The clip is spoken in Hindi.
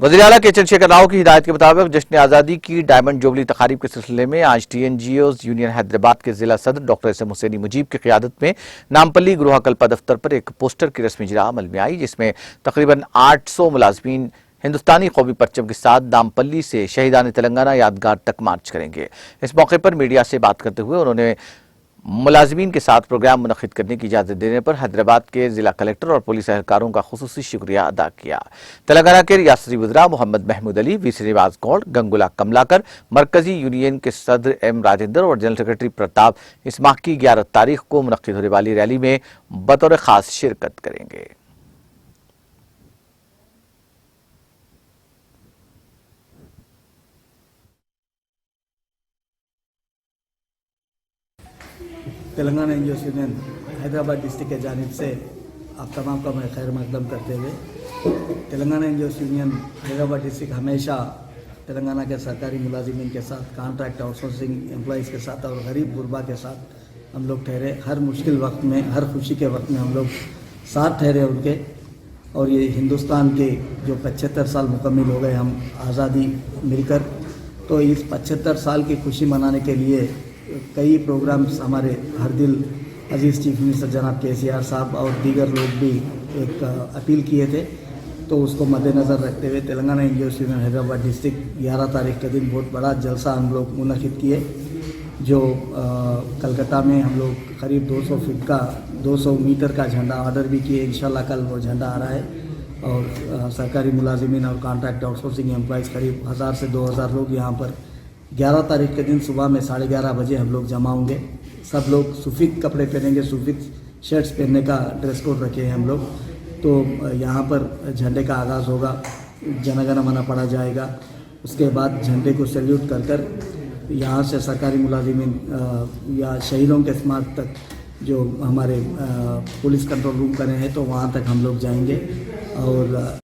वज़ीर आला के चंद्रशेखर राव की हिदायत के मुताबिक जश्न आज़ादी की डायमंड जुबली तकारीब के सिलसिले में आज TNGOs यूनियन हैदराबाद के जिला सदर डॉक्टर SM हुसैनी मुजीब की क़ियादत में नामपल्ली गृह कल्पा दफ्तर पर एक पोस्टर की रस्मी इजरा अमल में आई, जिसमें तकरीबन 800 मुलाजमीन हिंदुस्तानी कौमी परचम के साथ नामपल्ली से शहीदान तेलंगाना यादगार तक मार्च करेंगे। इस मौके पर मीडिया से बात करते हुए उन्होंने मुलाजमीन के साथ प्रोग्राम मुनक्किद करने की इजाज़त देने पर हैदराबाद के जिला कलेक्टर और पुलिस एहलकारों का खुसूसी शुक्रिया अदा किया। तेलंगाना के रियासती वज़रा मोहम्मद महमूद अली, VC निवाज गौड़, गंगुला कमलाकर, मरकजी यूनियन के सदर M राजेंद्र और जनरल सेक्रेटरी प्रताप इस माह की 11 तारीख को मुनक्किद होने वाली रैली में बतौर खास शिरकत करेंगे। Telangana NGOs union Hyderabad district के जानिब से आप तमाम का मैं खैर मकदम करते हुए, Telangana NGOs union Hyderabad district हमेशा तेलंगाना के सरकारी मुलाजिमीन के साथ, कॉन्ट्रैक्ट आउटसोर्सिंग एम्प्लॉइज़ के साथ और गरीब गुरबा के साथ हम लोग ठहरे। हर मुश्किल वक्त में, हर खुशी के वक्त में हम लोग साथ ठहरे उनके। और ये हिंदुस्तान के जो 75 साल मुकम्मिल हो गए हम आज़ादी मिलकर, तो इस 75 साल की खुशी मनाने के लिए कई प्रोग्राम्स हमारे हर दिल अजीज़ चीफ मिनिस्टर जनाब KCR साहब और दीगर लोग भी एक अपील किए थे, तो उसको मद्देनज़र रखते हुए Telangana NGOs union Hyderabad district 11 तारीख के दिन बहुत बड़ा जलसा हम लोग मुनक्किद किए, जो कलकत्ता में हम लोग करीब 200 मीटर का झंडा ऑर्डर भी किए। इंशाल्लाह कल वो झंडा आ रहा है और सरकारी मुलाजिमीन और कॉन्ट्रैक्ट आउटसोर्सिंग एम्प्लॉइज़ करीब 1000 से 2000 लोग यहाँ पर 11 तारीख के दिन सुबह में 11:30 बजे हम लोग जमा होंगे। सब लोग सूफी कपड़े पहनेंगे, सूफी शर्ट्स पहनने का ड्रेस कोड रखे हैं हम लोग। तो यहाँ पर झंडे का आगाज़ होगा, जनगण मन पढ़ा जाएगा, उसके बाद झंडे को सैल्यूट कर यहाँ से सरकारी मुलाजिमीन या शहीदों के स्मारक तक जो हमारे पुलिस कंट्रोल रूम बने हैं तो वहाँ तक हम लोग जाएंगे। और